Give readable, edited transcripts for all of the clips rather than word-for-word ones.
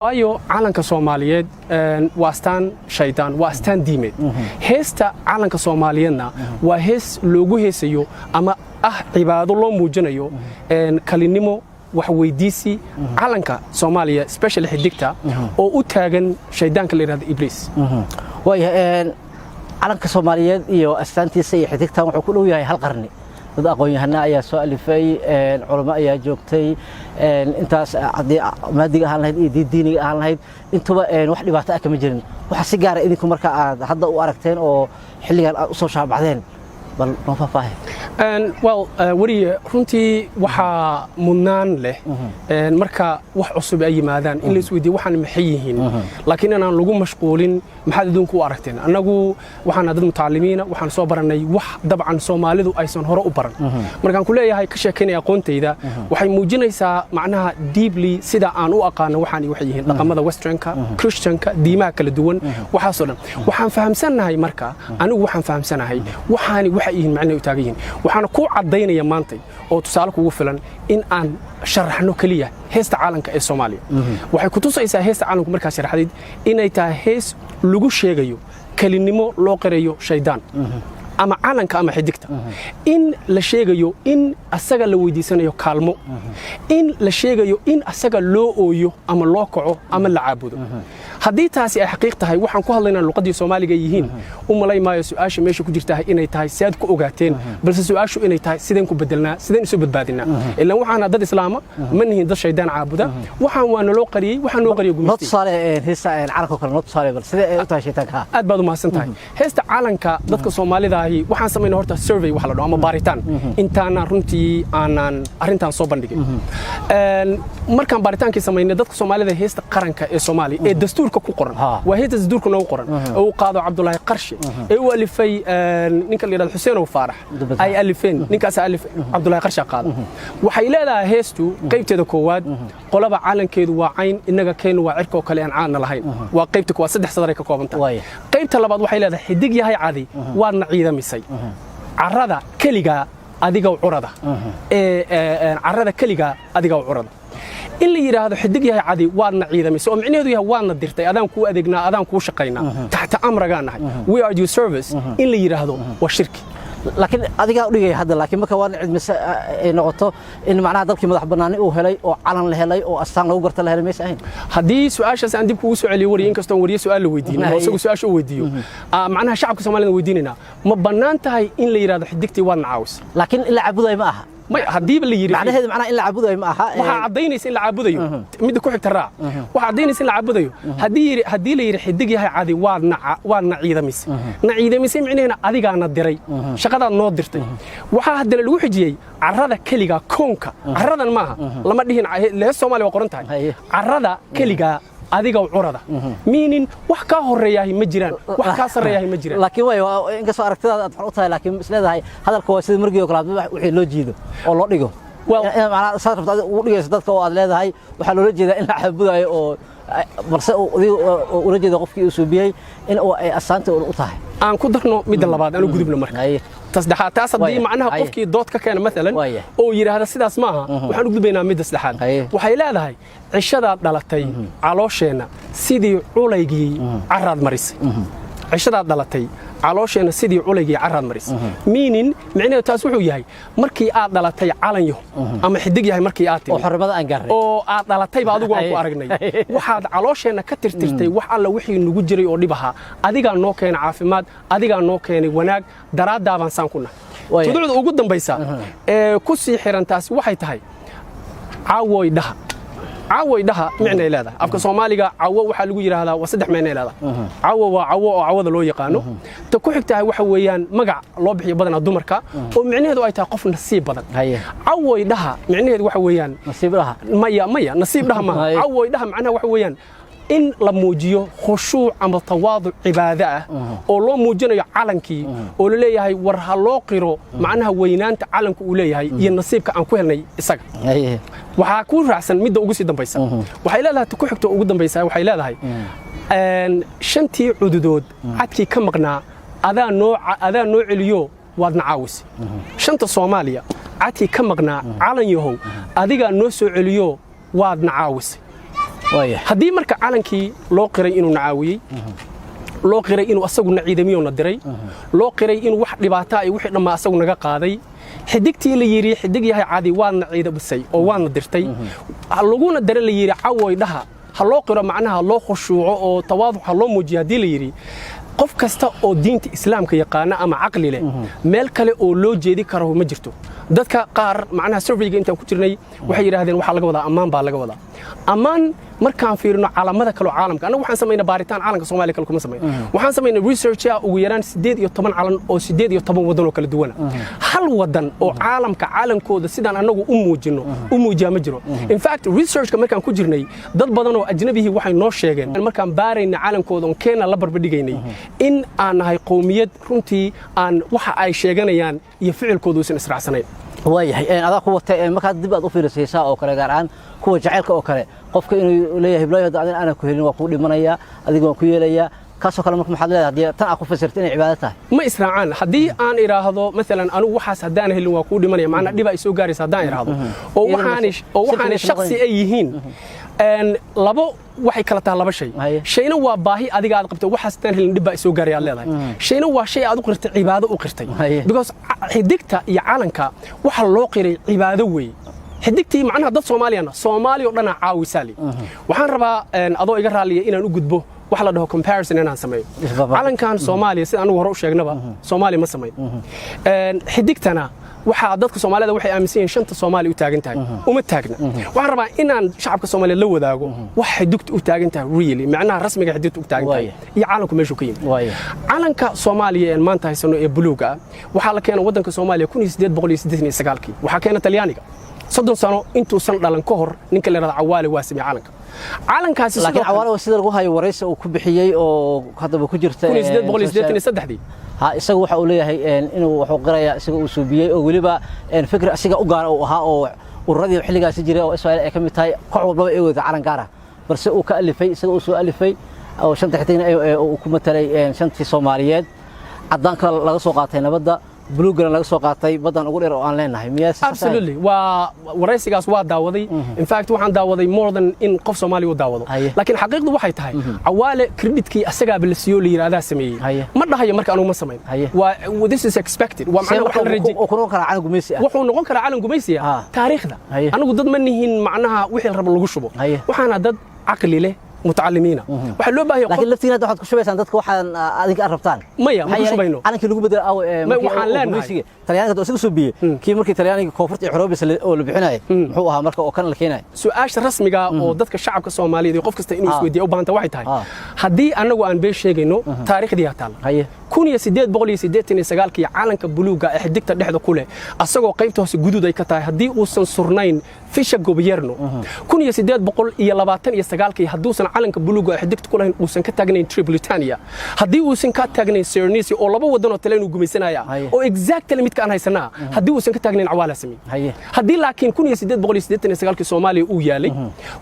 ayo calanka Soomaaliyeed waa astan shaydaan waa astan diimeed heesta calanka Soomaaliyeedna waa hees loogu heesayo ama cibaado loo muujinayo kalinimo wax weydiisi calanka Soomaaliya especially xidigta oo u taagan shaydaanka la yiraahdo Iblis calanka Soomaaliyeed iyo astantiisa iyo xidigta wuxuu ku dhow yahay hal qarni dad aqoon-yahano ayaa soo alifay culimo ayaa joogtay intaas maadiga ahaan lahayd iyo diiniga ahaan lahayd intuba wax dhibaato ah kama jirin waxa si gaar ah idinku marka aad hadda u aragteen oo xilligan aad u soo shaabaxdeen bal noo faahfaahay wariye runtii waxa mudnaan leh marka wax cusub ay yimaadaan in la isweydiiyo waxaan maxay yihiin laakiin inaan lagu mashquulin maxaad idinku u aragteen anagu waxaan dad mutaalimiina waxaan soo baranay wax dabcan Soomaalidu aysan hore u baran markaan ku leeyahay ka sheekeynay aqoontayda waxay muujinaysaa macnaha deeply sida aan u aqaan waxaan wax yihiin dhaqamada westernka christianka diimaha kala duwan waxa soo dhan waxaan fahamsanahay marka anigu waxaan fahamsanahay waxaan wax yihiin macnaheedu u taagan yihiin waxaan ku cadaynaya maanta oo tusaale kugu filan in aan sharaxno kaliya heesta calanka ee Soomaaliya waxay ku tusaysaa heesta calanku markaa sharaxadeed inay tahay hees lagu sheegayo kalinimo loo qirayo shaydaan ama calanka ama xidigta in la sheegayo in asaga la weydiisanayo kaalmo in la sheegayo in asaga loo ooyo ama loo kaco ama la caabudo haddii taasi ay xaqiiq tahay waxaan ku hadlaynaa luqadii Soomaaliga yihiin u malay maayo su'aasha meesha ku jirtaa inay tahay siyaad ku ogaateen balse su'aashu inay tahay sideen ku bedelnaa sideen isu badbaadinaa ilaa waxaan dad islaama ma nihin dad shaydaan caabuda waxaan waa naloo qariyay waxaan noo qariyay gumeysti not sare heesta calanka kale not sare bal sidee ay u tahay shaytaanka aad baad u mahadsan tahay heesta calanka dadka Soomaalida ahi waxaan sameynaa horta survey wax la dhaho ama baaritaan intaana runtii aanan arintan soo bandhigay markaan baaritaankii sameynay dadka Soomaalida heesta qaranka ee Soomaaliya ee dastuur ku qoran waa heesta dastuurka noogu qoran oo qaado Cabdullaahi Qarshi ee uu alifay ninka la yiraahdo Xuseen oo Faarax ay alifeen ninkaas alif Cabdullaahi Qarshi qaado waxay leedahay heestu qaybteeda koowaad qolaba calankeedu waa cayn inaga keenu waa cirko kale aan caan lahayn waa qaybta koowaad saddex sadar ka koobantahay qaybta labaad waxay leedahay xidig yahay caadi waadna ciidamisay carrada kaliga adiga curada carrada kaliga adiga curada in la yiraahdo xidig yahay caadi waadna ciidamisay oo micnaheedu yahay waadna dirtay adaan ku adeegnaa adaan ku shaqaynaa taxta amragaanahay we are your service in la yiraahdo waa shirki laakiin adiga u dhigay hadda laakiin marka waan cidmise ay noqoto in macnaha dalkii madax banaani uu helay oo calan la helay oo astaan lagu garta la helay meesha ahayn hadii su'aashaas aan dib kugu soo celiyo wariye inkastoo wariye su'aal la weydiin oo isagu su'aasha u weydiiyo macnaha shacabka Soomaaliyeed weydiinayna ma banaan tahay in la yiraahdo xidigtii waadna caawis laakiin ila cabuday ma aha haddii la yiri macnaheedu macnaha in la caabudayo ma aha waxa cadeynaysa in la caabudayo mid ku xigta raac waxa cadeynaysa in la caabudayo haddii la yiri xidig yahay caadi waadna ciidamisay micnaheena adigaana diray shaqadaad noo dirtay waxa hadda lagu xijiyay carrada kaliga koonka carradan maaha lama dhihin lees Soomaaliya waa qoran tahay carrada kaliga adiga curada meaning wax ka horeeyahay ma jiraan wax ka sareeyahay ma jiraan laakiin way in ka soo aragtidaad aad u tahay laakiin isleedahay hadalka waa sida markii kala wixii loo jiido oo loo dhigo macnaha sababta uu dhigayso dadka oo aad leedahay waxa loo jeedaa in la caabudayo oo balse uu jeedo qofkii uu suubiyay in ay asaanta u tahay aan ku darno mid labaad aan u gudubno marka tasdaxaad taas hadii macnaha qofkii dood ka keena mesela oo yiraahdo sidaas maaha waxaan u gudbaynaa mid saddexaad waxay leedahay cishada dhalatay calooshena sidii culaygii carrad marisay cishada dhalatay calooshena sidii culaygii carrad marisay meaning macnaheedu taas wuxuu yahay markii aad dhalatay calanyo ama xidig yahay markii aad oo xornimada aan gaaray oo aad dhalatay ba adigu aan ku aragnay waxaad calooshena ka tirtirtay wax alla wixii nagu jiray oo dhibaha adiga noo keenay caafimaad adiga noo keenay wanaag daraadaaban saan kuna tuducda ugu dambaysa ee ku sii xirantaas waxay tahay caawoy dhaha micna leedahay afka Soomaaliga caawo waxa lagu yiraahdaa waa saddex micna leedahay caawo waa caawo oo caawada loo yaqaano ta ku xigtahay waxa weeyaan magac loo bixiyo badan dumarka oo micnaheedu ay tahay qof nasiib badan caawoy dhaha micnaheedu waxa weeyaan nasiib dhaha maya nasiib dhaha ma caawoy dhaha macnaha waxa weeyaan in la muujiyo khushuuc ama tawaadu cibaada ah oo loo muujinayo calankii oo la leeyahay war ha loo qiro macnaha weynaanta calanku uu leeyahay iyo nasiibka aan ku helnay isaga waxa ku raacsan midda ugu sii dambaysa waxay leedahay ku xigto ugu dambaysa waxay leedahay shantii cududood cadkii ka maqnaa adaa noo celiyo waadna caawis shanta Soomaaliya cadkii ka maqnaa calan yahow adiga noo soo celiyo waadna caawis haddii marka calankii loo qiray inuu nacaawiyey loo qiray inuu asaguna ciidamiyowna diray loo qiray inuu wax dhibaato ay wixii dhammaa asagu naga qaaday xidigtii la yiri xidig yahay caadi waadna ciidabisay oo waadna dirtay laguna dare la yiri cawoy dhaha ha loo qiro macnaha loo khushuuco oo tawaaduc ha loo muujiyo haddii la yiri qof kasta oo diinta islaamka yaqaana ama caqli leh meel kale oo loo jeedi karo ma jirto dadka qaar macnaha surveyga intaan ku jirnay waxay yiraahdeen waxa laga wadaa ammaan baa laga wadaa ammaan markaan fiirino calaamada kale caalamka anagu waxaan sameynaa baaritaan caalamka Soomaaliya kale kuma sameeyno waxaan sameynaa research ugu yaraan 18 calan oo 18 wadan oo kala duwan hal wadan oo caalamkooda sidaan anagu u muujiya ma jiro in fact researchka markaan ku jirnay dad badan oo ajnabihi waxay noo sheegeen markaan baarayna caalamkooda oo Kenya la barbadhigaynay in aan nahay qowmiyad runtii aan waxa ay sheeganayaan iyo ficilkoodu isan israacsanayn waayahay adaa ku watay marka dib aad u fiirisaysaa oo kale gaar ahaan kuwa jacaylka oo kale qofka inuu leeyahay hiblaayo aan ku helin waa ku dhimanaya adiga ku yeelaya kaasoo kale marka maxaad leedahay tan ku fasirtay inay cibaado tahay ma israacaan haddii aan iraahdo mesela anigu waxaas hadaan helin waa ku dhimanaya macna dhib ay soo gaaraysa hadaan iraahdo oo waxaan shakhsi ay yihiin labo waxay kala tahay laba shay shayna waa baahi adiga aad qabto waxaas tan helin dhib ay soo gaarayaan leedahay shayna waa shay aad u qirtay cibaado u qirtay because xidigta iyo calanka waxa loo qiray cibaado weey xidigtii macnaha dad Soomaaliya oo dhan caawisaali waxaan rabaa adoo iga raaliya inaan u gudbo wax la dhaho comparison inaan sameeyo calankan Soomaaliya sida anigu hore u sheegnaba Soomaaliya ma sameeyo xidigtana waxa dadka Soomaalida waxay aaminsan yihiin shanta Soomaaliya u taagan tahay uma taagna waxaan rabaa inaan shacabka Soomaaliya la wadaago wax xidugta u taagan tahay really macnaha rasmiga xidugta u taagan tahay iyo calanku meeshu ka yimid calanka Soomaaliya ee maanta haysano ee buluuga waxa la keenay wadanka Soomaaliya 1889 waxa keenay Talyaaniga 30 sano intuusan dhalan ka hor ninka la yiraahdo Cawaale waa sameeyay calankaasi laakiin Cawaale sida lagu hayo Waraysi uu ku bixiyay oo hadaba ku jirta 1883 ha isagu waxa uu leeyahay inuu wuxuu qirayaa isaga uu suubiyay oo waliba fikir asiga u gaar oo ahaa oo uradii xilligaas jiray oo Israa'iil ay kamid tahay koox walba ay wada calan gaar ah balse uu ka alifay isaga uu soo alifay oo shanta xidigna uu ku matalay shantii Soomaaliyeed cadaanka laga soo qaatay nabadda buluugana laga soo qaatay badan ugu dheer oo aan leenahay miyaas absolutely waa waraysigaas waa daawaday in fact waxaan daawaday more than in qof Soomaali uu daawado laakiin xaqiiqdu waxay tahay Cawaale creditkii asaga bilasiyo la yiraahdaa sameeyay ma dhahayo marka anu ma sameyn waa this is expected waa macna wax la rajay wuxuu noqon karaa calan gumaysi wuxuu noqon karaa calan gumaysi taariikhda anigu dad ma nihiin macnaha wixii rab lagu shubo waxaana dad aqli leh متعلمين waxa loo baahay laakiin laftiina waxaad ku shubaysan dadka waxaan adiga rabtaan maya ma shubayno anankii lagu bedel aw waxaan leenahay Talyaaniga oo isaga soo biyay kii markii Talyaaniga koonfurta iyo Xoroobis oo la bixinay muxuu ahaa marka oo kan la keenay su'aasha rasmiga oo dadka shacabka Soomaaliyeed iyo qof kasta inuu isweydiiyo u baahanta waxay tahay hadii anagu aan been sheegayno taariikhdii taal 1889 kii calanka buluuga ee xidigta dhexda ku leh asagoo qaybta hoose guduud ay ka tahay hadii uusan surnayn fisha gobyerno 1829 kii haduusan calanka buluuga ee xidigta ku lahayn uusan ka taagnayn Tripolitania hadii uusan ka taagnayn Cernisi oo laba wadan oo Talyaanigu gumaysanaya oo exactly midka aan haysanaa hadii uusan ka taagnayn Cawaale sameeyay hadii laakiin 1889 kii Soomaaliya uu yaalay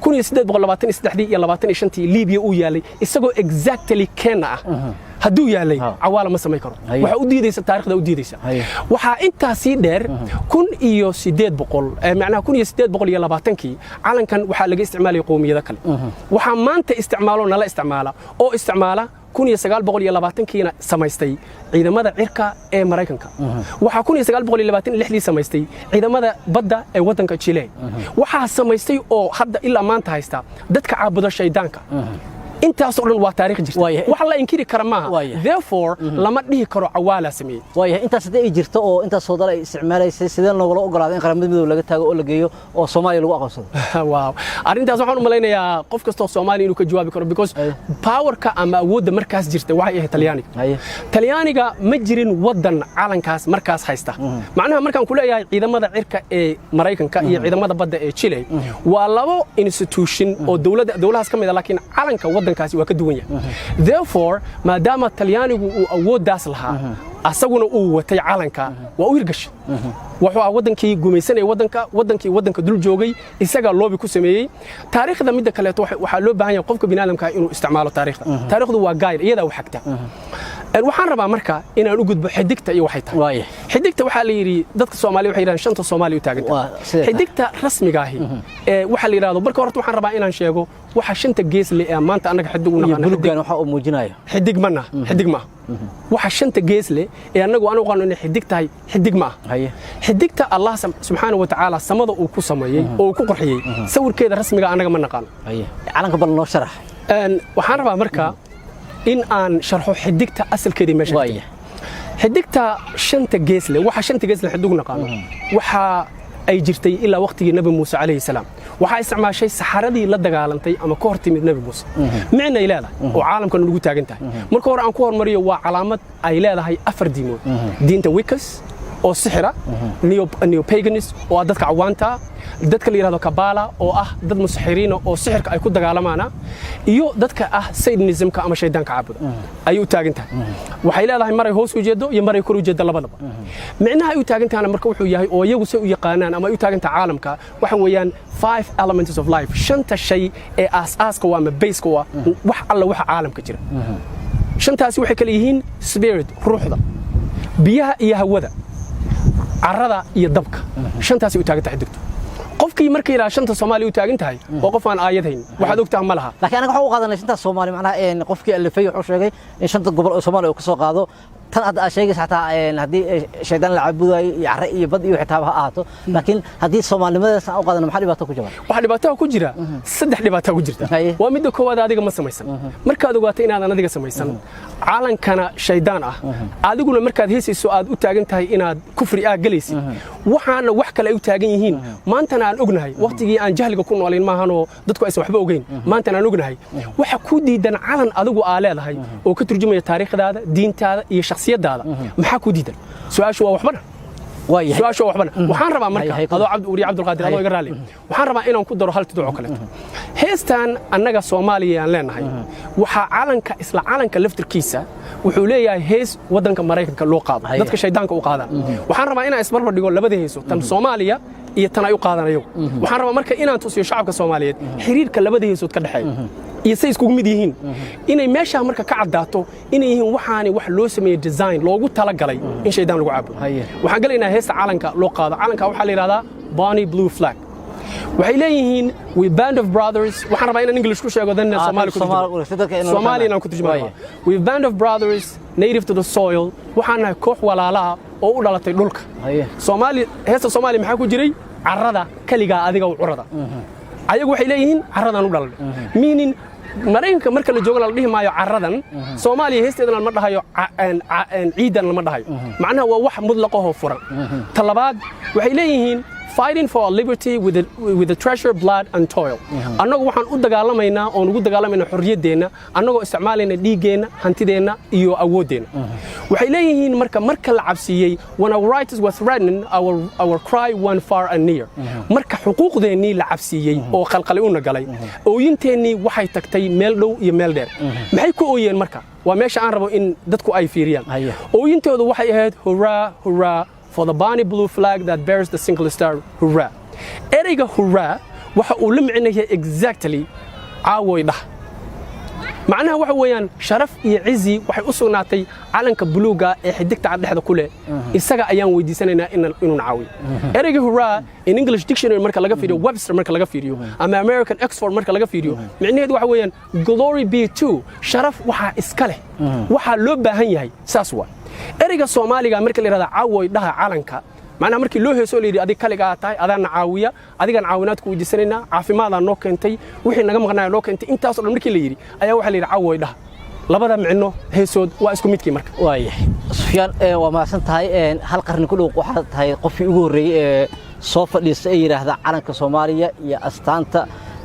1823 iyo 25 Liibiya uu yaalay isagoo exactly Kenya ah haduu yaalay Cawaale ma sameey karo waxa u diidaysa taariikhda u diidaysa waxa inta si dheer 1800 macnaha 1820 kii calankan waxa laga isticmaalay qowmiyada kale waxa maanta isticmaalo nala isticmaala oo isticmaala 1920 kiina samaystay ciidamada cirka ee Mareykanka waxa 1926 samaystay ciidamada badda ee wadanka Chile waxa samaystay oo hadda ilaa maanta haysta dadka caabuda shaydaanka intaas oo dhan waa taariikh jirta wax la inkiri kara maaha therefore lama dhihi karo Cawaale sameeyay waayahay intaas hadii ay jirto oo intaas soo dalay isticmaalaysay sideen loo ogolaaday in qaramada midowga laga taago oo la geeyo oo Soomaaliya lagu aqoonsado waaw arintaas waxaan u maleynayaa qof kasta oo Soomaali inuu ka jawaabi karo because powerka ama awoodda markaas jirta waxay ahayd Talyaaniga ma jirin wadan calankaas markaas haysta macnaha markaan ku leeyahay ciidamada cirka ee Mareykanka iyo ciidamada badda ee Chile waa labo institution oo dawladahaas kamid ah laakiin calanka wadankaasi waa ka duwan yahay therefore maadaama Talyaanigu uu awooddaas lahaa asaguna uu watay calanka waa u hirgashay wuxuu wadankii gumaysanay wadanka dul joogay isaga loobi ku sameeyay taariikhda mid kale waxa loo baahan yahay qofka bini'aadamka inuu isticmaalo taariikhdu waa guide iyada wax xigta waxaan rabaa marka inaan u gudbo xidigta iyo waxay tahay xidigta waxa la yiri dadka Soomaaliya waxay yiraahdaan shanta Soomaaliya u taagan xidigta rasmiga ah ee waxa la yiraahdo marka horta waxaan rabaa inaan sheego waxa shanta gees leh ee maanta anaga xidig u naqaan buluugan waxa uu muujinayo xidig ma waxa shanta gees leh ee anagu aan u qano inay xidig tahay xidig ma xidigta Allah subhanahu wa ta'ala samada uu ku sameeyay oo ku qurxiyay sawirkeeda rasmiga anaga ma naqaan calanka bal noo sharax waxaan rabaa marka in aan sharxo xidigta asalkeeda meesha xidigta shanta gees leh waxa shanta gees leh xidig naqaan waxa ay jirtay ilaa waqtigii nabi Muuse alayhi salaam waxa isticmaashay saxaradii la dagaalantay ama ka hortimid nabi Muuse micna ilaada oo caalamkan ugu taagan tahay marka hore aan ku hormariyo waa calaamad ay leedahay afar diimood diinta Wicca oo sixira neo paganism oo dadka cawaanta dadka la yiraahdo Kabbalah oo ah dad musixiriin oo sixirka ay ku dagaalamaana iyo dadka ah Satanismka ama shaydaanka caabuda ay u taagan tahay waxay leedahay maray hoos u jeedo iyo maray kor u jeedo labadaba micnaha ay u taagan tahay marka wuxuu yahay oo iyagu say u yaqaanaan ama ay u taagan tahay caalamka waxa weeyaan 5 elements of life shanta shay ee aasaaska waa ama base-ka waa wax alla waxa caalamka jira shantaasi waxay kala yihiin spirit ruuxda biyaha iyo hawada carrada iyo dabka shantaasi u taagan tahay xiddigtu qofkii markii ilaa shanta Soomaaliya u taagan tahay oo qof aan aayadayn waxaad ogtahay ma laha laakiin anaga waxa uu qaadanay shanta Soomaaliya macnaha qofkii alifay wuxuu sheegay in shanta gobol oo Soomaaliya uu ka soo qaado tan aad sheegaysa xataa hadii shaydaan la caabuday iyo carre iyo bad iyo xitaa ha ahaato laakiin hadii Soomaalinimada aan u qaadano maxaa dhibaato ku jira waxa dhibaato ku jira saddex dhibaato ku jirta waa mid koowaad adiga ma samaysan markaad ogaato inaad adiga samaysan caalankana shaydaan ah adiguna markaad heesayso aad u taagan tahay inaad kufri galaysid waxaana wax kale u taagan yihiin maantana aan ognahay waqtigii aan jahliga ku noolayn maahan oo dadku aysan waxba ogeyn maantana aan ognahay waxa ku diidan calan adigu aa leedahay oo ka turjumaya taariikhdaada diintaada iyo shakhsiyadaada maxaa ku diidan su'aashu waa waxbana su'aashu waa waxbana waxaan rabaa marka adoo Cabdulqaadir adoo iga raali waxaan rabaa inaan ku daro hal tidoo kale heestan annaga Soomaaliya aan leenahay waxa calanka laftirkiisa wuxuu leeyahay hees wadanka Mareykanka loo qaado dadka shaydaanka u qaadaan waxaan rabaa inaan isbarbar dhigo labada heeso tan Soomaaliya iyo tan ay u qaadanayo waxaan rabaa marka inaan tusiyo shacabka Soomaaliyeed xiriirka labada heesood ka dhaxeeya iyo say isku mid yihiin inay meesha marka ka cadaato inay yihiin waxaani wax loo sameeyay design loogu tala galay in shaydaan lagu caabudo waxaan galaynaa heesta calanka loo qaado calanka waxa la yiraahdaa Bonnie Blue Flag waxay leeyihiin we band of brothers waxaan rabaa inaan English ku sheego dan Soomaaliya ku turjumayo we band of brothers native to the soil waxaan nahay koox walaalaha oo u dhalatay dhulka heesta Soomaaliya maxaa ku jiray carrada kaliga adiga u curada ayagu waxay leeyihiin carradan u dhalalay meaning Mareykanka marka la joogo la dhihi maayo carradan Soomaaliya heesteedan ma dhahayo ciidan lama dhahayo macnaha waa wax mudlaqo furan talabaad waxay leeyihiin fighting for our liberty with the treasure, blood and toil. Annagu waxaan u dagaalamaynaa oo ugu dagaalamayna xorriyadeena annagoo isticmaalayna dhiigeena hantideena iyo awoodeena waxay leeyihiin marka la cabsiyay when our rights were threatened our cry went far and near marka xuquuqdeeni la cabsiyay oo qalqalay una galay ooyinteeni waxay tagtay meel dhow iyo meel dheer maxay ku ooyeen marka waa meesha aan rabo in dadku ay fiiriyaan ooyintoodu waxay ahayd hurrah hurrah for the Bonnie Blue Flag that bears the single star, hurrah. Ereyga hurrah waxa uu la micnayaa exactly caawoydah macnaha waxa weeyaan sharaf iyo cizi waxay u sugnaatay calanka buluuga ee xidigta dhexda ku leh isaga ayaan weydiisanaynaa inuu caawiyo ereyga hurrah in English dictionary marka laga fiiriyo Webster marka laga fiiriyo ama American Oxford marka laga fiiriyo micnaheedu waxa weeyaan glory be to sharaf waxa iska leh waxa loo baahan yahay saas waa ereyga Soomaaliga marka la yiraahdo caawoydaha calanka macnaha markii loo heeso leeyahay adiga kaliga tahay adana caawiya adigan caawinaad ku weydiisanayna caafimaad noo keentay wixii naga maqnaa loo keentay intaas oo dhan markii la yiri ayaa waxa la yiraahdaa caawoydaha labada micno heesood waa isku midkii marka waayahay Sufiyaan waa maasan tahay hal qarni ku dhow waxa tahay qofkii ugu horeeyay ee soo fadhiistay ay yiraahdaa calanka Soomaaliya iyo astaanta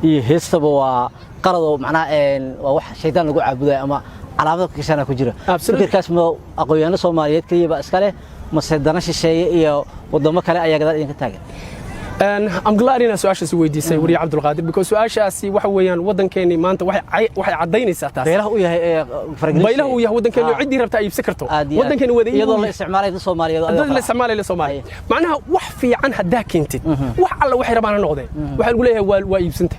iyo heestaba waa qalad oo macnaha waa wax shaydaan lagu caabuday ama calaamad ka shana ku jira fikirkaas ma aqoonyahanada Soomaaliyeed kaliya iska leh ma sadana shisheeye iyo wadamo kale ayaa gadaal idinka taagan I'm glad in su'aashaasi weydiisay wariye Cabdulqaadir because su'aashaasi waxa weeyaan wadankeeni maanta waxay cadeynaysaa taas beelaha u yahay faraglis beelaha u yahay wadankeeni cidii rabta ay ibsan karto wadankeeni wadayay iyadoo la isticmaalay Soomaaliyeed macnaha wax fiican hadaa keentid wax alla waxay rabaan noqdeen waxa lagu leeyahay waa iibsanta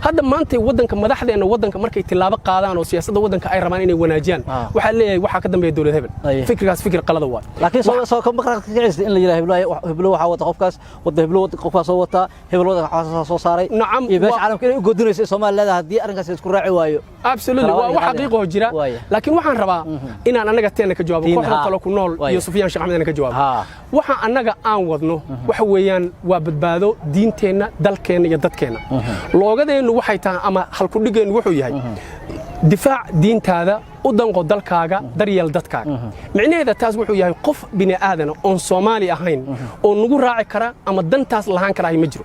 hadda maanta wadanka madaxdeena wadanka markay tilaabo qaadaan oo siyaasadda wadanka ay rabaan inay wanaajiyaan waxa leeyahay waxa ka dambeeya dawlad hebel fikirkaas fikir qalad waa laakiin soo ka maqrad ka in la yiraahdo heblo waxa wada qofkaas wada heblo qofka soo wata hebel wada soo saaray iyo beesha caalamka inay u goodinayso Soomaaliya hadii arrinkaas isku raaci waayo absolutely waa xaqiiqo jira laakiin waxaan rabaa inaan anaga teena ka jawaabo kooxda kale ku nool iyo Sufiyaan Sheekh Axmed ka jawaabo waxa anaga aan wadno waxa weeyaan waa badbaado diinteena dalkeena iyo dadkeena loogadeenu waxay tahay ama halku dhigeenu wuxuu yahay difaac diintaada u danqo dalkaaga daryeel dadkaaga micnaheeda taas wuxuu yahay qof bini aadan oo Soomaali ahayn oo nagu raaci kara ama dantaas lahaan kara ma jiro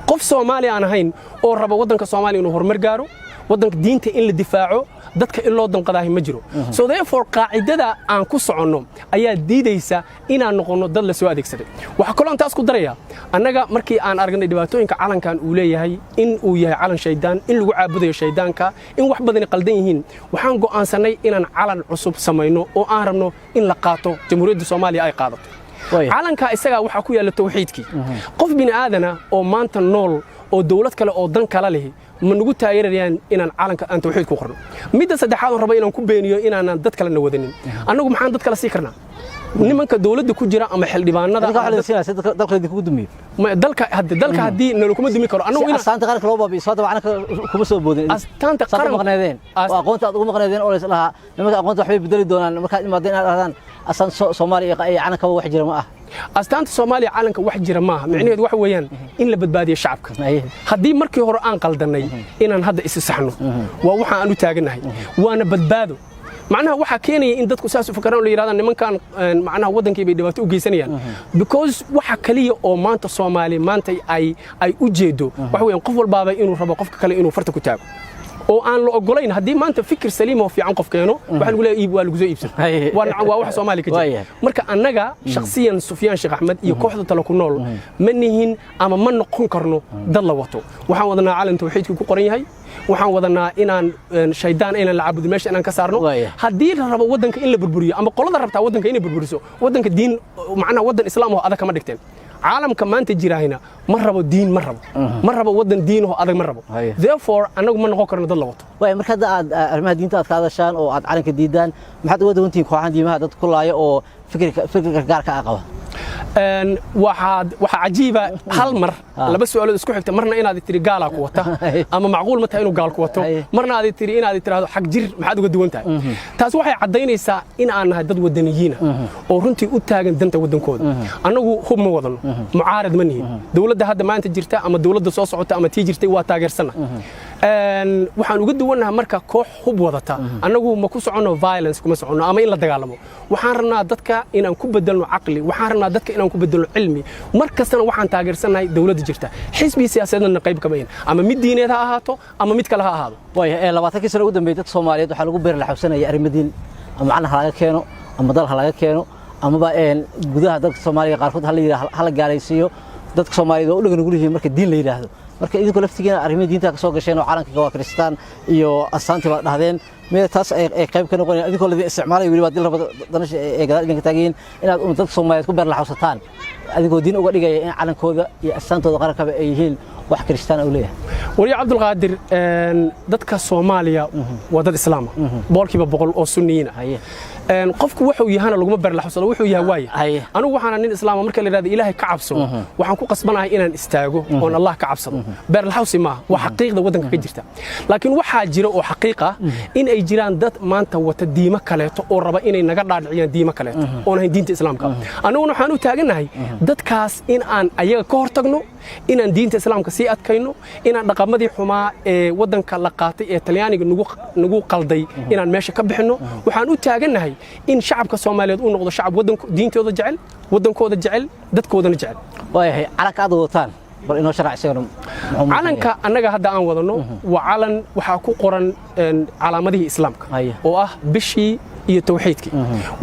qof Soomaali aan ahayn oo raba wadanka Soomaaliya inuu horumar gaaro wadanka diinta in la difaaco dadka in loo danqadahay ma jiro so therefore qaacidada aan ku soconno ayaa diidaysa inaan noqono dad la soo adeegsaday waxa kale oo taas ku daraya annaga markii aan aragnay dhibaatooyinka calankan uu leeyahay in uu yahay calan shaydaan in lagu caabudayo shaydaanka in wax badan qaldan yihiin waxaan go'aansanay inaan calan cusub samayno oo aan rabno in la qaato jamhuuriyadda Soomaaliya ay qaadato calanka isaga waxa ku yaala tawxiidkii qof bini aadana oo maanta nool oo dawlad kale oo dan kala leh ma nagu taageerayaan inaan calanka aan tawxiid ku qorno midda saddexaad oo raba inaan ku beeniyo inaan dad kale wadanin anagu maxaan dad kale sii karnaa nimanka dawladda ku jira ama xildhibaanada dalka ku dumiyo dalka hadii nalo kuma dumi karo anagu astaanta qaranka loo baabiyo soo dabcan kuma soo boodin astaanta qaranka maqnaadeen aqoonta aad ugu maqnaadeen oo islaha nimanka aqoonta waxbay bedeli doonaan marka imaadeen aad ahdaan astaan Soomaaliya ay calanka wax jira ma ah astaanta Soomaaliya calanka wax jira ma aha micnaheedu waxa weeyaan in la badbaadiyo shacabka hadii markii hore aan qaldanay inaan hadda is saxno waa waxa aan u taaganahay waana badbaado macnaha waxa keenaya in dadku saas u fakaraan oo yiraahdaan nimankan macnaha wadankii bay dhibaato u geysanayaan because waxa kaliya oo maanta Soomaaliya maanta ay u jeedo waxa weeyaan qof walbaaba inuu rabo qofka kale inuu farta ku taago oo aan la ogolayn hadii maanta fikir saliim oo fiican qof keeno waxa lagu leeyahay waa lagu soo iibsan waa wax Soomaaliya ka jira marka annaga shakhsiyan Sufiyaan Sheekh Axmed iyo kooxda talo ku nool ma nihin ama ma noqon karno dad la wato waxaan wadanaa calan tawxiidku ku qoran yahay waxaan wadanaa inaan shaydaan inaan la caabudo meesha inaan ka saarno hadii la rabo wadanka in la burburiyo ama qolada rabtaa wadanka inay burburiso wadanka diin macnaha wadan islaam oo adag kama dhigteen caalamka maanta jiraahina ma rabo diin ma rabo wadan diin oo adag ma rabo therefore anagu ma noqon karno dad la wato way marka aad arrimaha diinta aad ka hadashaan oo aad calanka diidaan maxaad uga doontiin kooxahan diimaha dad ku laayo oo fikirka gaarka ah qaba waxa cajiiba hal mar laba su'aalood isku xigta marna inaad tiri gaala ku wata ama macquul ma tahay inuu gaal ku wato marna aad tiri inaad tiraahdo xaq jir maxaad uga duwan tahay taas waxay cadeynaysaa in aan nahay dad wadaniyiin oo runtii u taagan danta wadankooda anagu hub ma wadano mucaarad ma nihin dawladda hadda maanta jirta ama dawladda soo socota ama tii jirtay waa taageersana waxaan uga duwanahay marka koox hub wadata anagu ma ku socono violence kuma socono ama in la dagaalamo waxaan rabnaa dadka inaan ku bedelno aqli waxaan rabnaa dadka inaan ku bedelno cilmi markastana waxaan taageersanahay dawladda jirta xisbi siyaasadeedna qayb ka bayn ama mid diineed ha ahaato ama mid kale ha ahaado way 20 sano ugu dambeeyay dadka Soomaaliyeed waxa lagu beer la xabsanaya arrimadin ama macnaha laga keeno ama dal laga keeno ama ba gudaha dadka Soomaaliya qaarkood hal gaalaysiyo dadka Soomaaliyeed oo u dhagan ugu leeyihiin marka diin la yiraahdo marka idinku laftigeena arrimaha diinta ka soo gasheen oo calanka waa Kristaan iyo astaanti ba dhahdeen meel taas ay qayb ka noqonayaan idinku la isticmaalay wali waa dil raba danash ee gadaal idinka taageen inaad dadka Soomaaliyeed ku beer la xawsataan adigoo diin uga dhigaya in calankooda iyo astaantooda qaranka ay yihiin wax Kristaan oo leeyahay wali Abdul Qaadir dadka Soomaaliya waa dad Islaam boqolkiiba boqol oo sunniyiin qofku wuxuu yahay lagu beer la xawsado wuxuu yahay waay anigu waxaan nin Islaam marka la yiraahdo Ilaahay ka cabso waxaan ku qasbanahay inaan istaago oo Allah ka cabsado beer la xawsi ma waa xaqiiqda wadanka ka jirta laakiin waxa jira oo xaqiiqa in ay jiraan dad maanta wata diimo kaleeto oo raba inay naga dhaadhiciyaan diimo kaleeto oo aan diinta Islaamka anigu waxaan u taaganahay dadkaas in aan ayaga ka hortagno inaan diinta Islaamka si adkayno inaan dhaqamadii xumaa ee wadanka la qaatay ee Talyaaniga nagu qalday inaan meesha ka bixino waxaan u taaganahay in shacabka Soomaaliyeed uu noqdo shacab wadanka diintooda jecel wadankooda jecel dadkoodana jecel way calanka aad wataan bal inoo sharacaysan calanka annaga hadda aan wadano waa calan waxa ku qoran calaamadihii Islaamka oo ah bishii iyo tawxiidkii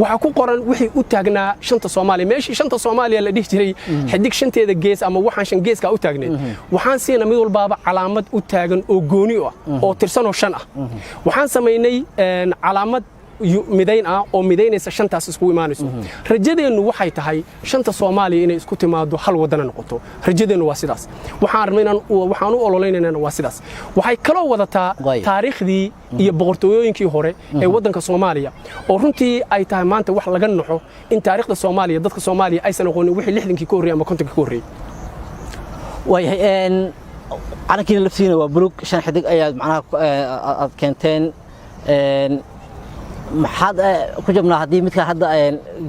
waxa ku qoran wixii u taagnaa shanta Soomaaliya meeshii shanta Soomaaliya la dhihi jiray xidig shanteeda gees ama waxaan shan geeska u taagneed waxaan siina mid walbaaba calaamad u taagan oo gooni ah oo tirsan oo shan ah waxaan sameynay calaamad midayn ah oo midaynaysa shantaas isku imaanayso rajadeenu waxay tahay shanta Soomaaliya inay isku timaado hal wadana noqoto rajadeenu waa sidaas waxaan u ololeynaynaa waa sidaas waxay kala wadataa taariikhdii iyo boqortooyooyinkii hore ee wadanka Soomaaliya oo runtii ay tahay maanta wax laga naxo in taariikhda Soomaaliya dadka Soomaaliya aysan aqoonin wixii 60kii ka horreeyay ama 50kii ka horreeyay waayahay calankiina laftiina waa buluug shan xidig ayaad macnaha aad keenteen maxaad ku jabnaa haddii midka hadda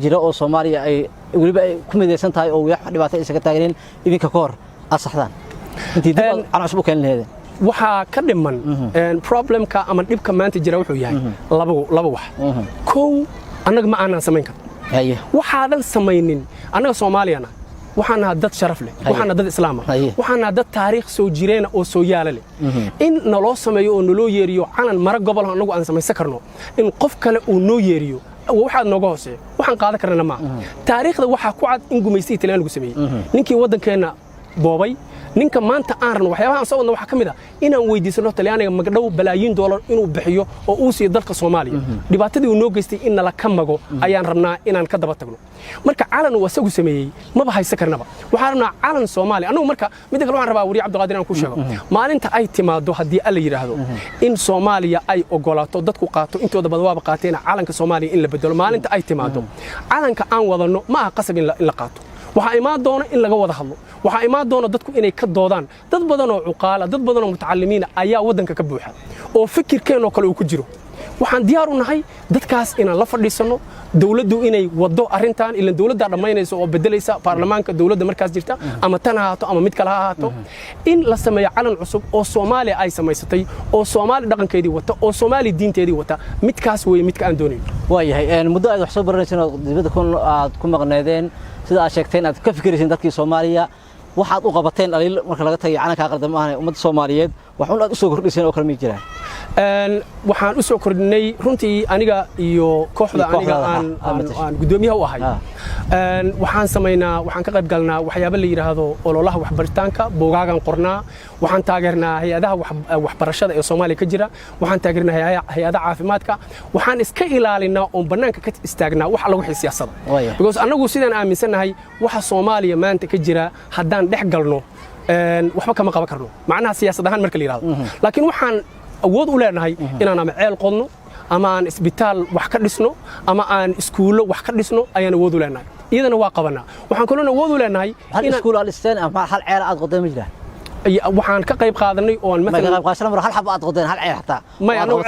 jira oo Soomaaliya ay waliba ay ku midaysan tahay oo wax dhibaato isaga taagneen idinka ka hor asaxdaan intii dib aan cusub keen leeyahay waxa ka dhiman problemka ama dhibka maanta jira wuxuu yahay laba wax koow annaga ma aanan samayn karin waxaadan samaynin annaga Soomaaliyana waxaan nahay dad sharaf leh waxaan dad islaam ah waxaan nahay dad taariikh soo jireen oo soo yaala leh in naloo sameeyo oo naloo yeeriyo calan mara gobol anagu aan samaysan karno in qof kale uu noo yeeriyo waxaad nooga hooseeyo waxaan qaadan karnaa ma taariikhda waxa ku cad in gumaysi Italian lagu sameeyay ninkii wadankeena boobay ninka maanta aan rano waxyaabaha soo wadna waxa kamid ah inaan weydiisano Talyaaniga magdhow balaayiin dollar inuu bixiyo oo uu siiyo dalka Soomaaliya dhibaatadii uu noo geystay in la ka mago ayaan rabnaa inaan ka daba tagno marka calan uu asagu sameeyay ma haysan karnaba waxaan rabnaa calan Soomaali anagu marka mid kale waxaan rabaa wariye Cabdiqaadir aan ku sheego maalinta ay timaado hadii alla yiraahdo in Soomaaliya ay ogolaato dadku qaato intooda badan waaba qaateen calanka Soomaaliya in la bedelo maalinta ay timaado calanka aan wadano ma aha qasab in la qaato waxa imaan doona in laga wada hadlo waxa imaan doona dadku inay ka doodaan dad badan oo cuqaala dad badan oo mutacallimiin ayaa wadanka ka buuxa oo fikirkeen oo kale uu ku jiro waxaan diyaar u nahay dadkaas inaan la fadhiisano dawladdu inay wado arintan ila dawladda dhamaynayso oo bedelaysa baarlamaanka dawladda markaas jirta ama tan haato ama mid kale haato in la sameeyo calan cusub oo Soomaaliya ay samaysatay oo Soomaali dhaqankeedii wata oo Soomaali diinteedii wata midkaas way midka aan doonayn waayahay muddo aad wax soo baranaysan oo dibadda aad ku maqneedeen sida aad sheegteen aad ka fikiraysan dadkii Soomaaliya waxaad u qabateen dhaliil marka laga tagay calanka qardam ah ummadda Soomaaliyeed waxaan aad u soo kordhiseen oo kala mid jiraan waxaan u soo kordhinay runtii aniga iyo kooxda aniga aan gudoomiyaha u ahay waxaan sameynaa waxaan ka qayb galnaa waxyaabo la yiraahdo ololaha waxbaritaanka boogaagan qornaa waxaan taageernaa hay'adaha waxbarashada ee Soomaaliya ka jira waxaan taageernaa hay'adaha caafimaadka waxaan iska ilaalinaa oo banaanka ka istaagnaa wax lagu xiisiyasada because anagu sidaan aaminsanahay waxa Soomaaliya maanta ka jira haddaan dhex galno waxba kama qaban karno macnaha siyaasadahan marka la yiraahdo laakiin waxaan awood u leenahay inaan ama ceel qodno ama aan isbitaal wax ka dhisno ama aan iskuulo wax ka dhisno ayaan awood u leenahay iyadana waa qabanaa waxaan kaloo awood u leenahay in iskuul aan dhisteen ama hal ceel aad qodeen ma jiraan waxaan ka qayb qaadanay oo aan مثلا qayb qaashan mar hal xab aad qodeen hal ceel xataa ma anagu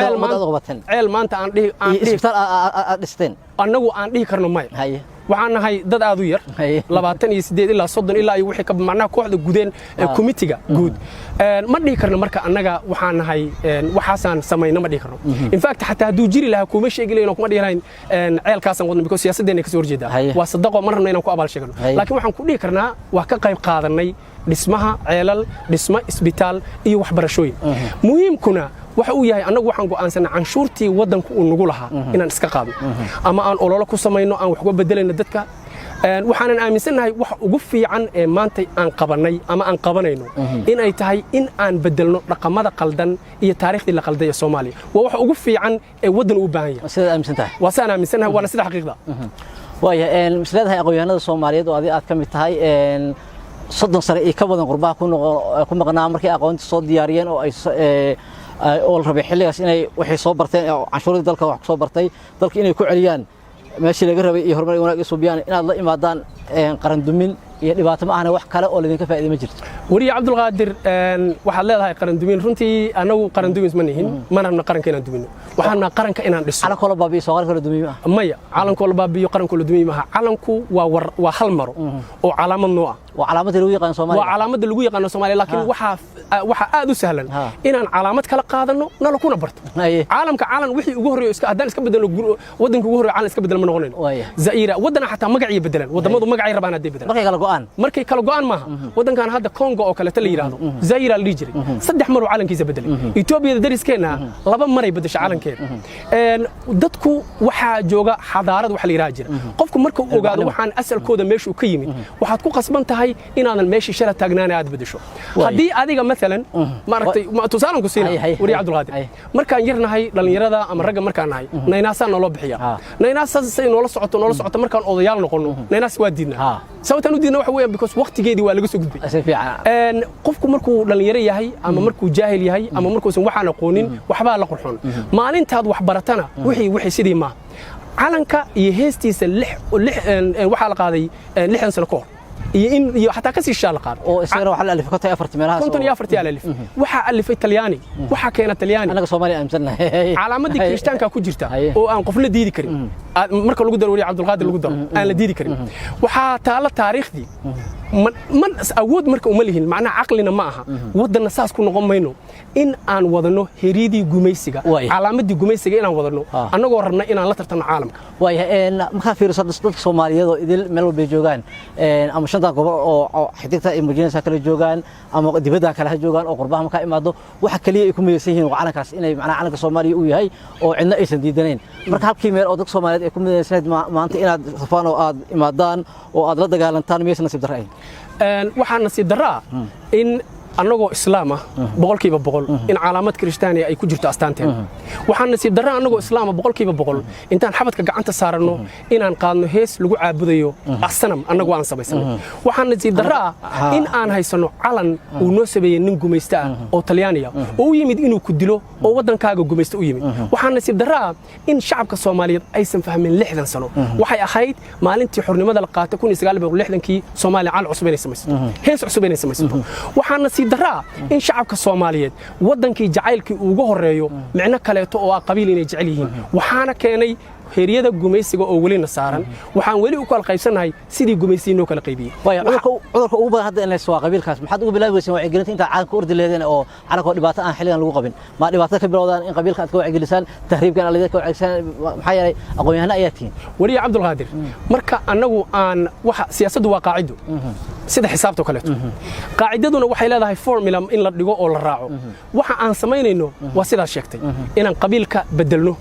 ceel maanta aan dhihi isbitaal aad dhisteen anagu aan dhihi karno may waxaan nahay dad aad u yar 28 ilaa 30 ilaa ay wixii ka macnaha kooxda gudeen committee-ga guud ma dhihi karno marka annaga waxaan nahay waxaasan sameeyna ma dhihi karno in fact hatta haduu jiri lahaa kuma sheegi leeyno kuma dhihi lahayn ceelkaasan wadno because siyaasadeena ka soo horjeeda waa sadaqo marna inaan ku abaal sheegno laakiin waxaan ku dhihi karnaa wax ka qayb qaadanay dhismaha ceelal dhisma isbitaal iyo waxbarashooyin muhiimkuna waxa uu yahay anagu waxaan go'aansanaa canshuurtii wadanku uu nagu lahaa inaan iska qaadno ama aan ololo ku sameeyno aan wax uga bedelayno dadka waxaan aaminsanahay wax ugu fiican ee maanta aan qabanay ama aan qabanayno in ay tahay in aan bedelno dhaqamada qaldan iyo taariikhdii la qalday ee Soomaaliya waa wax ugu fiican ee wadan u baahan yahay sida aaminsantahay waa saan aaminsanahay waa sida xaqiiqda waayahay misladahay aqoonyahanada Soomaaliyeed oo aad ka mid tahay soddon sare ee ka badan qurbaha ku maqnaa markii aqoonta soo diyaariyeen oo ay oo rabay xilligaas inay waxay soo barteen canshuurada dalka wax soo bartay dalka inay ku celiyaan meeshii laga rabay iyo horumar wanaag Soomaaliya inaad la imaadaan qaran dumin iyo dhibaato ma ahna wax kale oo idinka faa'iido ma jirto wariye Cabdiqaadir waxaad leedahay qaran dumin runtii anagu qaran dumin ma nihin mana qaranka inaan dumino waxaana qaranka inaan dhiso calanka wala baabiyo soo qaranka dumin ma maya calanka wala baabiyo qaranka wala dumin ma calanku waa hal maro oo calaamad noo ah وعلامات اللي يقان Soomaaliya وعلامات اللي يقان Soomaaliya laakiin waxa aad u sahlan inaan calaamad kala qaadano nala kuna barto caalamka caalan wixii ugu horeeyo iska hadaan iska bedelo wadanka ugu horeeyo caalan iska bedel ma noqonayno zaira wadana xataa magaciy bedelan wadamadu magacay rabaan hadii bedelan markay kala go'aan maaha wadankan hadda Congo oo kale ta la yiraahdo zaira la dhijiri saddex mar caalankiisa bedelay Ethiopia dariskeena laba maray bedesha caalankeeda dadku waxa jooga xadaarad wax la yiraahdo jira qofku marka uu ogaado waxaan asalkooda meesha uu ka yimid waxaad ku qasbantahay inaan meeshii shala taagnaan aad bedesho hadii adiga mesela maartay tusaalan ku siinay wariye Cabdiqaadir markaan yarnahay dhalinyarada ama ragga markaan nahay naynaasa noo bixiya naynaasa say noo socoto markaan odayaal noqono naynaas waa diidnaa sababtan u diidnaa waxa weeyaan because waqtigeedii waa laga soo gudbay qofku markuu dhalinyaro yahay ama markuu jaahil yahay ama markuusan waxaan aqoonin waxba la qurxoon maalintaad wax baratana wixii sidii ma calanka iyo heestiisa waxa la qaaday 6 sano ka hor iyo xataa kasii shaal qaad oo isagana waxa la alif ka tahay afartii meelaha konton iyo afartii alif waxa alifay talyaani waxa keena talyaani anaga Soomaaliya aamsanahay calaamadii kristaanka ku jirta oo aan qofna diidi karin marka lagu daro wariye Cabdulqaadir lagu daro aan la diidi karin waxa taala taariikhdii man awood marka uma lihin macna aqlina ma aha wadana saas ku noqon mayno in aan wadano heeridii gumaysiga calaamadii gumaysiga inaan wadano anagoo rabna inaan la tartano caalamka marka fiirso dadka Soomaaliyeed oo idil meel walba joogaan ama shanta gobol oo xiddigta ay muujinaysa kala joogaan ama dibadda kala joogaan oo qurbaha marka imaado waxa kaliya ay ku meeysan yihiin calankaas inay macna calanka Soomaaliya uu yahay oo cidna aysan diidanayn marka halkii meel oo dadka Soomaaliyeed ay ku meeysan maanta inaad safaan oo aad imaadaan oo aad la dagaalantaan meesha nasiib darro waxaa nasiib darro in annagoo islaam ah boqolkiiba boqol in calaamad kristaaniya ay ku jirto astaanteena waxaan nasiib darro annagoo islaam ah boqolkiiba boqol intaan xabadka gacanta saarano inaan qaadno hees lagu caabudayo asnam annagoo aan samaysanay waxaan nasiib darro in aan haysano calan uu noo sameeyay nin gumaysta ah oo talyaaniya oo u yimid inuu ku dilo oo wadankaaga gumaysta u yimid waxaan nasiib darro in shacabka Soomaaliyeed aysan fahmin 60 sano waxay ahayd maalintii xornimada la qaatay 1960kii Soomaaliya calan cusub inay samaysato hees cusub inay samaysato waxaan darra in shacabka Soomaaliyeed wadankii jacaylkii ugu horeeyo micna kaleeto oo qabiil inay jecel yihiin waxaana keenay heeriyada gumaysiga oo wali nasaaran waxaan wali u kala qaybsanahay sidii gumaysiinoo kala qaybiyay cudurka ugu badan hadda in la soo qabiilkaas maxaad ugu bilaabaysaa waa gelinta inta caanka ordi leedeen oo calanka dhibaato aan xilligan lagu qabin ma dhibaato ka bilowdaan in qabiilka aad ka wacyigelisaan tahriibkan alida ka wacyigelisaan maxaa yeelay aqoon-yahana ayaa tiin wariye Cabdulqaadir marka anagu aan waxa siyaasaddu waa qaacido sida xisaabta kale qaacidaduna waxay leedahay formula in la dhigo oo la raaco waxa aan sameynayno waa sida sheegtay inaan qabiilka bedelno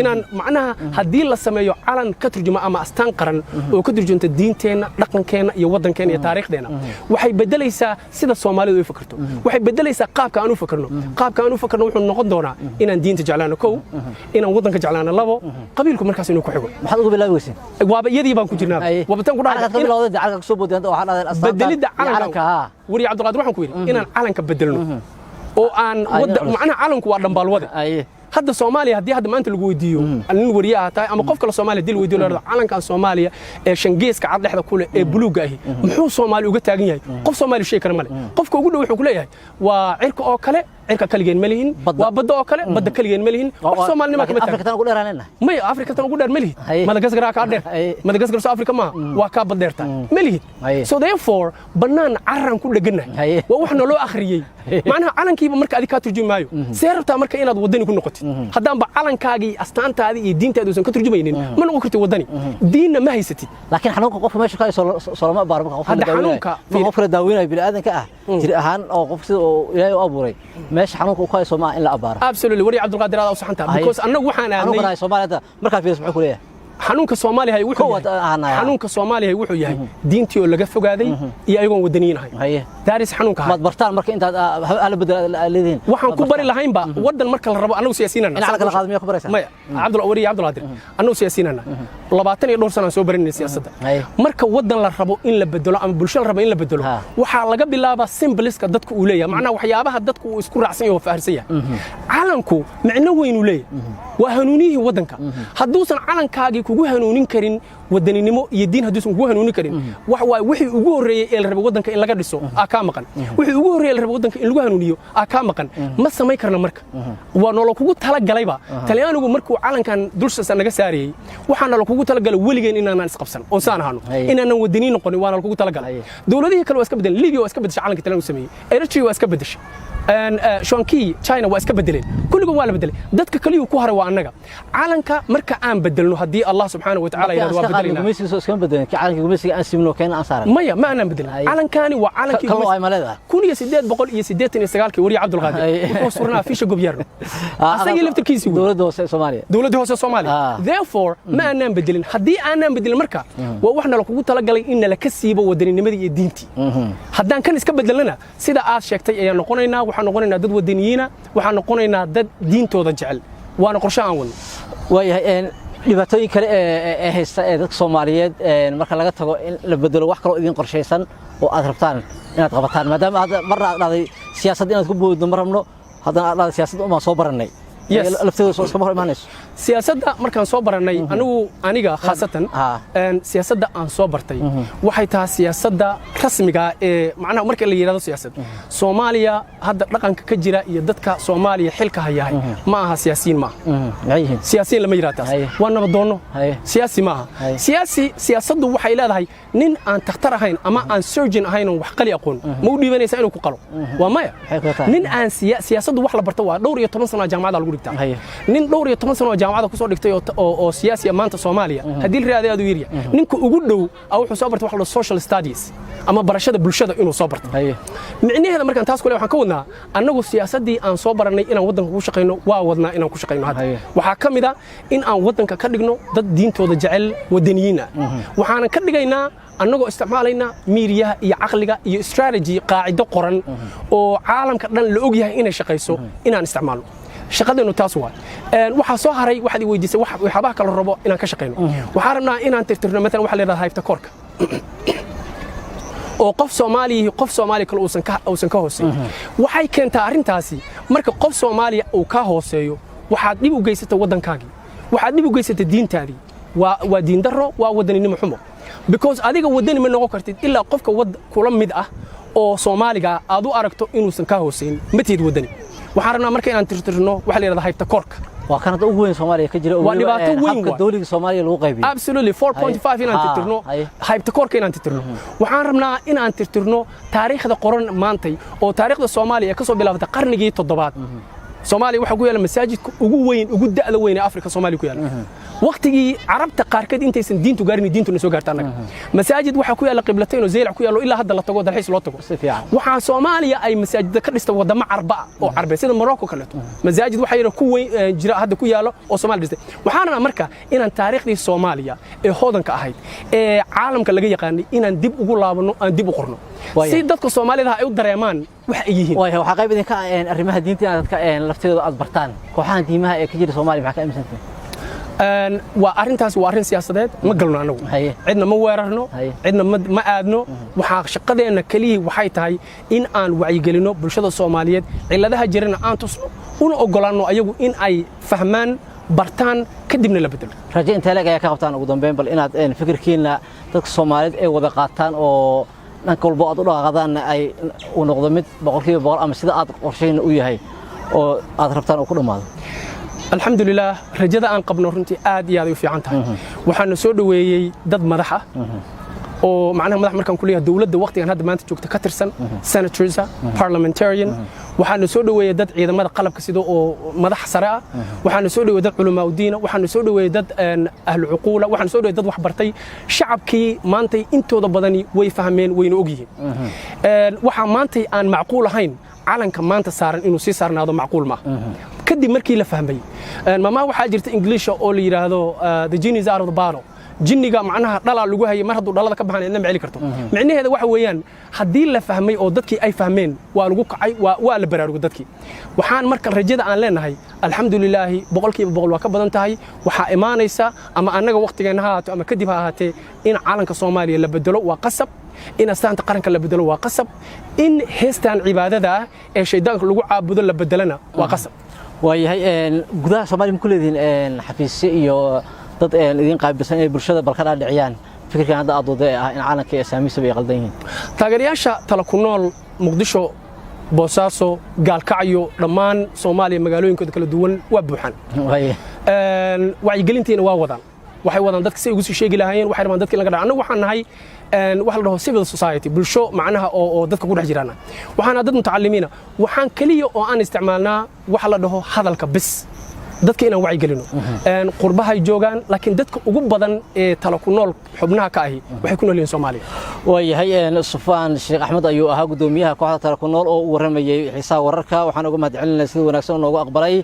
inaan macnaha hadii la sameeyo calan ka turjuma ama astaan qaran oo ka turjunta diinteena dhaqankeena iyo wadankeena iyo taariikhdeena waxay bedelaysaa sida Soomaalidu ay fakarto waxay bedelaysaa qaabka aan u fakarno wuxuu noqon doonaa inaan diinta jeclaano kow inaan wadanka jeclaano labo qabiilku markaas inuu ku xigo maxaad ugu bilaabaysaa waaba iyadii baan ku jirnaa waabtan ku dhahay bedelida calanka wariye Cabdulqaadir waxaan ku yiri inaan calanka bedelno oo aan macnaha calanku waa dhambalwada hadda Soomaaliya hadii hadda maanta lagu weydiiyo nin wariye ah tahay ama qof kale Soomaaliya dil weydiiyo leeyahay calankan Soomaaliya ee shangeeska cad dhexda kule ee buluuga ah muxuu Soomaali uga taagan yahay qof Soomaali shay kara male qofka ugu dhow wuxuu ku leeyahay waa cirka oo kale cirka kaligeen ma lihin waa badda oo kale badda kaligeen ma lihin wax Soomaalnimo kama taagan Afrika tan ugu dheeraanayna may Afrika tan ugu dheer ma lihin Madagascar ka dheer Madagascar South Africa ma waa ka bad dheerta ma lihin so therefore banaan caran ku dhaganahay waa wax noo akhriyay macnaha calankiiba marka adii ka turjumaayo seerta marka inaad wadani ku noqotid haddaan ba calankaagii astaantaadii iyo diintaadu san ka turjumaynin ma noqon kartid wadani diinna ma haysatid laakiin xanuunka qofka meesha ka Soomaaliya baarba qofka daawinay bini'aadanka ah jir ahaan oo qof sida Ilaahay u abuuray meesha xanuunka uu ka Soomaaliya in la abaaro absolutely wari Cabdulqaadir aad u saxantaa because annagu waxaan aanay Soomaalida marka fiirs muxuu ku leeyahay xanuunka Soomaaliya wuxuu yahay diintii oo laga fogaaday iyo ayagoon wadaniin ahayn daaris xanuunka ma bartaan marka intaad ala bedeleedeen waxaan ku bari lahaynba wadan marka la rabo anagu siyaasiinana in calanka la qaado miyaa ku baraysaa maya Cabdulqaadir anagu siyaasiinana 20 iyo dhowr sano soo barinay siyaasadda marka wadan la rabo in la bedelo ama bulsho la rabo in la bedelo waxa laga bilaabaa symboliska dadku uu leeyahay macnaha waxyaabaha dadku uu isku raacsan yahay oo faarsan yahay calanku macno weyn uu leeyahay waa hanuuniyihii wadanka hadduusan calankaagii kugu hanuunin karin wadaninimo iyo diin hadduusan kugu hanuunin karin wax waa wixii ugu horeeyay ee la rabo wadanka in laga dhiso ka maqan wixii ugu horeeyay la rabo wadanka in lagu hanuuniyo ka maqan ma sameey karna marka waa nolo kugu tala galayba talyaanigu markuu calankan dulshaas naga saariyay waxaan nolo kugu tala galay waligeen inaan isqabsan oo saan ahano inaan wadaniin noqon waana kugu tala galay dawladihii kale waa iska bedel Libya waa iska bedeshay calanka talyaanigu sameeyay Eritrea waa iska bedeshay Shanki China waa iska bedeleen kulliga waa la bedelay dadka kaliya ku haray waa annaga calanka marka aan bedelno hadii Allah subhanahu wa ta'ala yiraahdo waa bedelina gumeysiga iska bedeleen calanka gumeysiga aan simno keen aan saaran maya ma aanan bedelin calankani waa calankii gumeysiga 1889 wariye Cabdulqaadir wuxuu surnaa fiisha gobyarno asagii laftirkiisii dawladda hoose Soomaaliya therefore ma aanan bedelin hadii aanan bedelin marka waa wax nala kugu tala galay in la ka siibo wadanimadii iyo diintii haddaan kan iska bedelnana sida aad sheegtay ayaan noqonaynaa waxaan noqonaynaa dad wadaniyiina waxaan noqonaynaa dad diintooda jecel waana qorshe aan wadno waayahay dhibaatooyin kale ee haysta ee dadka Soomaaliyeed marka laga tago in la bedelo wax kale oo idin qorsheysan oo aad rabtaan inaad qabataan maadaama aad marna dhacday siyaasad inaad ku booddo marabno haddana aad dhacday siyaasad uma soo baranay lafteedu soo iskama hor imaanayso siyaasadda markaan soo baranay aniga khaasatan siyaasadda aan soo bartay waxay tahay siyaasadda rasmiga ee macnaha marka la yiraahdo siyaasad Soomaaliya hadda dhaqanka ka jira iyo dadka Soomaaliya xilka hayahay ma aha siyaasiyiin ma siyaasiyiin lama yiraahdo waa nabadoono siyaasi ma aha siyaasaddu waxay leedahay nin aan takhtar ahayn ama aan surgeon ahayn oo wax qali aqoon ma u dhiibanaysa inuu ku qalo waa maya nin aan siyaasaddu wax la barto waa dhowr iyo 10 sano jaamacad lagu dhigtaa nin dhowr iyo 10 sano jaamacad ku soo dhigtay oo siyaasi maanta Soomaaliya hadii la raadiyo aad u yiriya ninka ugu dhow wuxuu soo bartay wax la social studies ama barashada bulshada inuu soo barto micnaheeda markaan taas ku leeyahay waxaan ka wadnaa annagu siyaasadii aan soo baranay inaan wadanka ku shaqeyno waa wadnaa inaan ku shaqeyno hadda waxa kamid ah in aan wadanka ka dhigno dad diintooda jecel wadaniyiin ah waxaan ka dhigaynaa annagoo isticmaalayna miiriyaha iyo aqliga iyo strategy qaacido qoran oo caalamka dhan la og yahay inay shaqeyso inaan isticmaalno shaqadeenu taas waa waxa soo haray waxaad i weydiisay waxyaabaha kala rabo inaan ka shaqeyno waxaan rabnaa inaan tirtirno mesela waxa la yiraahdo haybta koorka oo qof Soomaali kale uusan ka hooseeyo waxay keentaa arintaasi marka qof Soomaali uu ka hooseeyo waxaad dib u geysatay wadankaagii waxaad dib u geysatay diintaadii waa diin darro waa wadaninimo xumo because adiga wadani ma noqon kartid ilaa qofka kula mid ah oo Soomaaliga aad u aragto inuusan ka hooseyn matid wadani waxaan rabnaa marka inaan tirtirno waxa la yiraahdo haybta koorka waa kan ugu weyn Soomaaliya ka jira oo habka dawladda Soomaaliya lagu qaybiyo absolutely 4.5 inaan tirtirno haybta koorka inaan tirtirno waxaan rabnaa inaan tirtirno taariikhda qoran maantay oo taariikhda Soomaaliya ka soo bilaabatay qarnigii 7 Soomaaliya waxa ku yaala masaajidka ugu weyn ugu da'da weyn ee Afrika Soomaaliya ku yaala waqtigii carabta qaarkeed intaysan diintu gaarin diintuna soo gaartaan masaajid waxa ku yaala qiblatayn oo zeylac ku yaalo ilaa hadda la tago dalxiis loo tago waxa Soomaaliya ay masaajid ka dhistay wadamo carba oo carbeed sida Morocco kale masaajid waxa yara ku weyn jira hadda ku yaalo oo Soomaaliya dhistay waxaana marka inaan taariikhdii Soomaaliya ee hodanka ahayd ee caalamka laga yaqaanay inaan dib ugu laabano aan dib u qorno si dadka Soomaalida ay u dareemaan wax ay yihiin waxa qayb idinka arrimaha diinta dadka lafteedu aad bartaan kooxaha diimaha ee ka jira Soomaaliya maxaa ka aaminsantahay waa arintaas waa arin siyaasadeed ma galno anagu cidna ma weerarno cidna ma aadno waxa shaqadeena kaliya waxay tahay in aan wacyigelino bulshada Soomaaliyeed ciladaha jirana aan tusno una ogolaano ayagu in ay fahmaan bartaan kadibna la bedelo rajo inta laga ka qabtaan ugu dambeyn bal inaad fikirkiina dadka Soomaaliyeed ay wada qaataan oo dhanka walba aad u dhaqaaqadaan ay u noqdo mid 100% ama sida aad qorsheyn u yahay oo aad rabtaan oo ku dhamaado الحمد لله رجدا أن قبنا رنتي آد يا ذي في عنتها وحنا سود ويي ضد مدحة ومعناها مدح مركان كلية دولة وقت يعني هذا ما أنت جوك تكترسن senators parliamentarian وحنا سود ويي ضد إذا ماذا قلب كسيدو مدح سراء وحنا سود ويي ضد علماء الدين وحنا سود ويي ضد أهل العقولة وحنا سود ويي ضد وحبرتي شعب كي مانتي أنتوا ضبضني ويفهمين وين أوجيه وح مانتي أن معقول هين علن كمان تسارن إنه سيسارن هذا معقول ما كدي مركي لفهمي ما هو حاجة إنجليش أو اللي هذا the genie is out of the bottle جنيجا معناها ضلع لجوها يمرضوا ضلع كبهان إنما معلي كرتو معني هذا واحد ويان حدي لفهمي أو ضدك أي فهمين والجوك أي والبرر ضدك وحان مركل رجدا عن لنا هاي الحمد لله بقولك بقول وكبر أنت هاي وح إيمان يسا أما أنا وقت جنها أما كدبها هاتي إن عالم كصومالي اللي بدلوا وقصب إن أستان تقارن اللي بدلوا وقصب إن هستان عبادة ده الشيطان لجو عبود اللي بدلنا وقصب وهي جذا Soomaaliya ku leedin xafiisyo iyo dad idin qaybsan ee bulshada balqada dhiciyaan fikirkan hadda aad wada in caalamka saamiisa bay qaldan yihiin taageerayaasha tala ku nool Muqdisho Boosaaso Gaalkacyo dhammaan Soomaaliya magaalooyinkooda kala duwan waa buuxan wacyigelintiina waa wadaan waxay wadaan dadka si ugu soo sheegi lahaayeen waxay rabaan dadka laga dhaco anagu waxaan nahay waxa la dhaho civil society bulsho macnaha oo dadka ku dhex jiraan waxaan dad mutacallimiina waxaan kaliya oo aan isticmaalnaa waxa la dhaho hadalka bis dadka inaan wacyi gelino qurbaha ay joogaan laakiin dadka ugu badan ee tala ku nool xubnaha ka ahi waxay ku nool yihiin Soomaaliya wayahay Sufiyaan Sheekh Axmed ayuu ahaa gudoomiyaha kooxda tala ku nool oo u waramayay xiisaha wararka waxaan uga mahadcelinayaa sida wanaagsan oo ugu aqbalay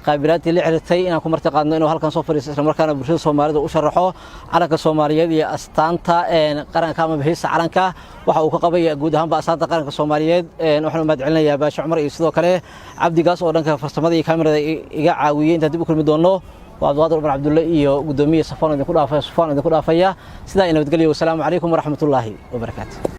قابلاتي اللي عرفتي أنا كم مرتقد إنه هالكن صفر يصير مركنا برشة سوماليد وشرحه على كسوماليد يا أستانتا قرن كام بهيس علنكا وحوك قبي جودهم بأستانتا قرن كسوماليد نحن مدعنا يا باش عمر يسدو كله عبد قاس أورنك فرصمدي كاميرا إجا عاويين تدي بكل مدونه وعبد القادر بن عبد الله وقدومي صفان يكون عفيا صفان يكون عفيا سيدا إنه بتقولي والسلام عليكم ورحمة الله وبركاته.